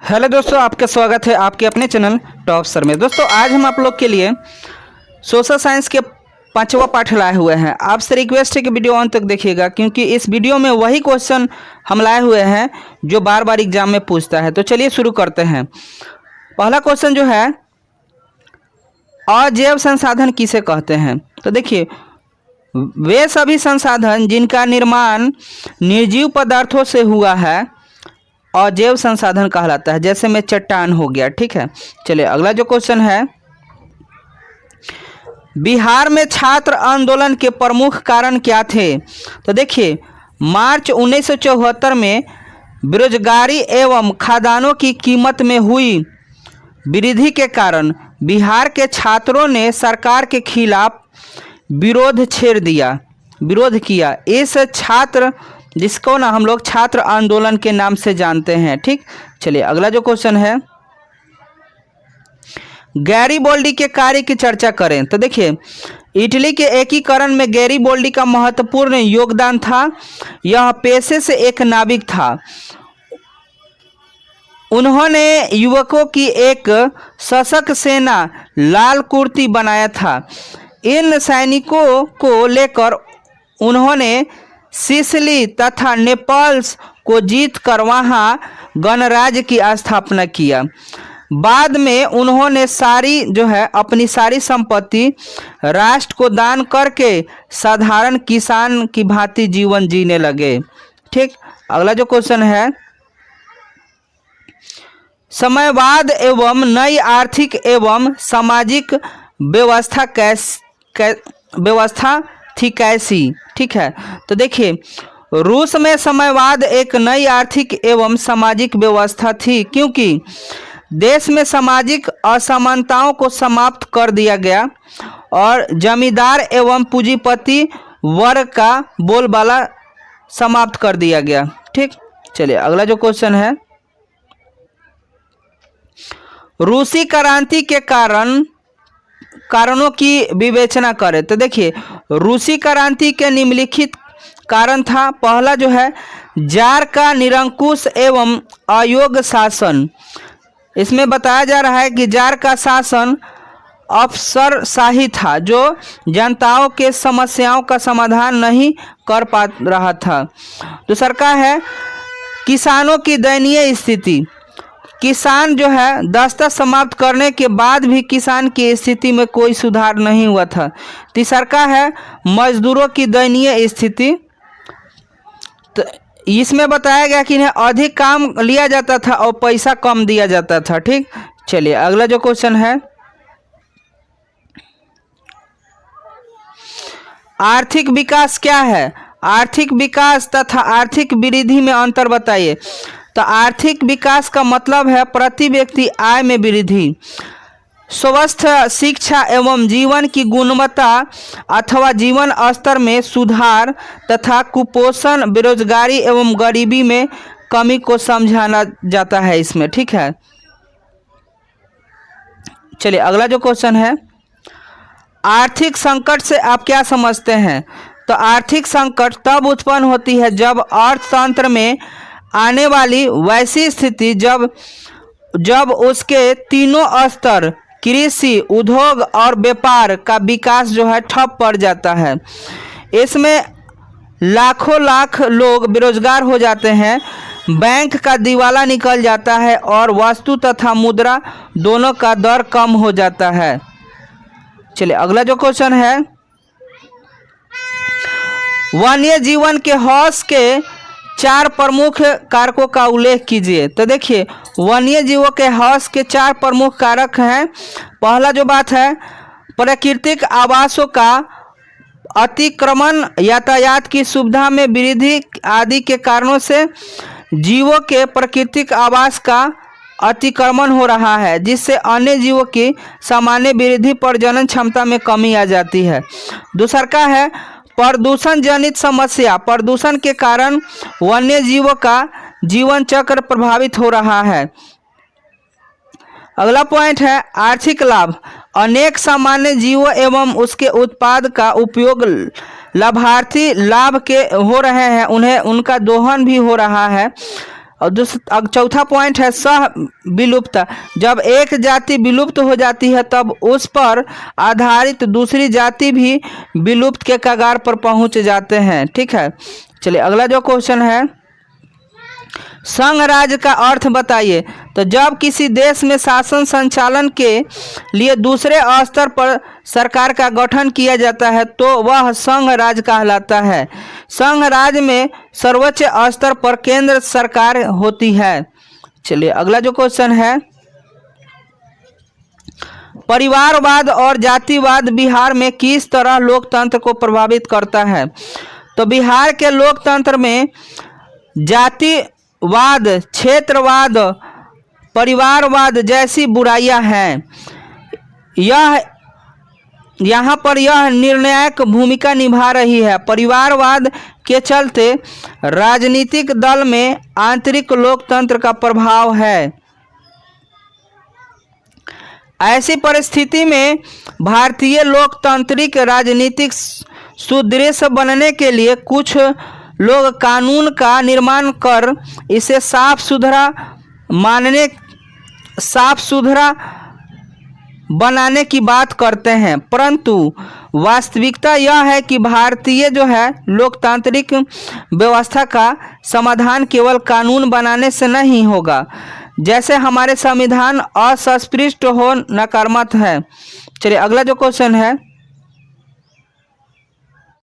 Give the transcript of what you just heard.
Hello दोस्तों, आपका स्वागत है आपके अपने चैनल टॉप सर में। दोस्तों आज हम आप लोग के लिए सोशल साइंस के 5वां पाठ लाए हुए हैं। आपसे रिक्वेस्ट है कि वीडियो अंत तक देखिएगा, क्योंकि इस वीडियो में वही क्वेश्चन हम लाए हुए हैं जो बार बार एग्जाम में पूछता है। तो चलिए शुरू करते हैं। पहला क्वेश्चन जो है, अजैव संसाधन किसे कहते हैं? तो देखिए, वे सभी संसाधन जिनका निर्माण निर्जीव पदार्थों से हुआ है अजैव संसाधन कहलाता है। जैसे में चट्टान हो गया, ठीक है। चलिए अगला जो क्वेश्चन है, बिहार में छात्र आंदोलन के प्रमुख कारण क्या थे? तो देखिए, मार्च 1974 में बेरोजगारी एवं खाद्यान्नों की कीमत में हुई वृद्धि के कारण बिहार के छात्रों ने सरकार के खिलाफ विरोध किया। इस छात्र जिसको ना हम लोग छात्र आंदोलन के नाम से जानते हैं, ठीक। चलिए अगला जो क्वेश्चन है, गैरीबोल्डी के कार्य की चर्चा करें। तो देखिए, इटली के एकीकरण में गैरीबोल्डी का महत्वपूर्ण योगदान था। यह पेशे से एक नाविक था। उन्होंने युवकों की एक सशक्त सेना लाल कुर्ती बनाया था। इन सैनिकों को लेकर उन्होंने सिसिली तथा नेपल्स को जीतकर वहां गणराज्य की स्थापना किया। बाद में उन्होंने अपनी सारी संपत्ति राष्ट्र को दान करके साधारण किसान की भांति जीवन जीने लगे, ठीक। अगला जो क्वेश्चन है, समयवाद एवं नई आर्थिक एवं सामाजिक व्यवस्था थी कैसी? ठीक है। तो देखिए, रूस में समयवाद एक नई आर्थिक एवं सामाजिक व्यवस्था थी, क्योंकि देश में सामाजिक असमानताओं को समाप्त कर दिया गया और जमींदार एवं पूंजीपति वर्ग का बोलबाला समाप्त कर दिया गया, ठीक। चलिए अगला जो क्वेश्चन है, रूसी क्रांति के कारणों की विवेचना करें। तो देखिए, रूसी क्रांति के निम्नलिखित कारण था। पहला जो है, जार का निरंकुश एवं अयोग्य शासन। इसमें बताया जा रहा है कि जार का शासन अफसरशाही था, जो जनताओं के समस्याओं का समाधान नहीं कर पा रहा था। दूसरा का है, किसानों की दयनीय स्थिति। किसान जो है, दस्ता समाप्त करने के बाद भी किसान की स्थिति में कोई सुधार नहीं हुआ था। तीसरा का है, मजदूरों की दयनीय स्थिति। तो इसमें बताया गया कि इन्हें अधिक काम लिया जाता था और पैसा कम दिया जाता था, ठीक। चलिए अगला जो क्वेश्चन है, आर्थिक विकास क्या है? आर्थिक विकास तथा आर्थिक वृद्धि में अंतर बताइए। तो आर्थिक विकास का मतलब है प्रति व्यक्ति आय में वृद्धि, स्वस्थ शिक्षा एवं जीवन की गुणवत्ता अथवा जीवन स्तर में सुधार तथा कुपोषण, बेरोजगारी एवं गरीबी में कमी को समझाना जाता है इसमें, ठीक है। चलिए अगला जो क्वेश्चन है, आर्थिक संकट से आप क्या समझते हैं? तो आर्थिक संकट तब उत्पन्न होती है जब अर्थतंत्र में आने वाली वैसी स्थिति जब उसके तीनों स्तर कृषि, उद्योग और व्यापार का विकास जो है ठप पड़ जाता है। इसमें लाखों लाख लोग बेरोजगार हो जाते हैं, बैंक का दिवाला निकल जाता है और वस्तु तथा मुद्रा दोनों का दर कम हो जाता है। चलिए अगला जो क्वेश्चन है, वन्य जीवन के ह्रास के 4 प्रमुख कारकों का उल्लेख कीजिए। तो देखिए, वन्य जीवों के ह्रास के 4 प्रमुख कारक हैं। पहला जो बात है, प्राकृतिक आवासों का अतिक्रमण, यातायात की सुविधा में वृद्धि आदि के कारणों से जीवों के प्राकृतिक आवास का अतिक्रमण हो रहा है, जिससे अन्य जीवों की सामान्य वृद्धि प्रजनन क्षमता में कमी आ जाती है। दूसरा का है, प्रदूषण जनित समस्या। प्रदूषण के कारण वन्य जीवों का जीवन चक्र प्रभावित हो रहा है। अगला पॉइंट है, आर्थिक लाभ। अनेक सामान्य जीवों एवं उसके उत्पाद का उपयोग लाभार्थी लाभ के हो रहे हैं, उनका दोहन भी हो रहा है। और अब चौथा पॉइंट है सह विलुप्तता। जब एक जाति विलुप्त हो जाती है तब उस पर आधारित दूसरी जाति भी विलुप्त के कगार पर पहुंच जाते हैं। ठीक है, चलिए अगला जो क्वेश्चन है, संघ राज्य का अर्थ बताइए। तो जब किसी देश में शासन संचालन के लिए दूसरे स्तर पर सरकार का गठन किया जाता है तो वह संघ राज्य कहलाता है। संघ राज्य में सर्वोच्च स्तर पर केंद्र सरकार होती है। चलिए अगला जो क्वेश्चन है, परिवारवाद और जातिवाद बिहार में किस तरह लोकतंत्र को प्रभावित करता है। तो बिहार के लोकतंत्र में जातिवाद, क्षेत्रवाद, परिवारवाद जैसी बुराइयां हैं। यहाँ पर यह निर्णायक भूमिका निभा रही है। परिवारवाद के चलते राजनीतिक दल में आंतरिक लोकतंत्र का प्रभाव है। ऐसी परिस्थिति में भारतीय लोकतांत्रिक राजनीतिक सुदृढ़ बनने के लिए कुछ लोग कानून का निर्माण कर इसे साफ सुथरा बनाने की बात करते हैं, परंतु वास्तविकता यह है कि भारतीय जो है लोकतांत्रिक व्यवस्था का समाधान केवल कानून बनाने से नहीं होगा। जैसे हमारे संविधान अस्पष्ट हो नकारात्मक है। चलिए अगला जो क्वेश्चन है,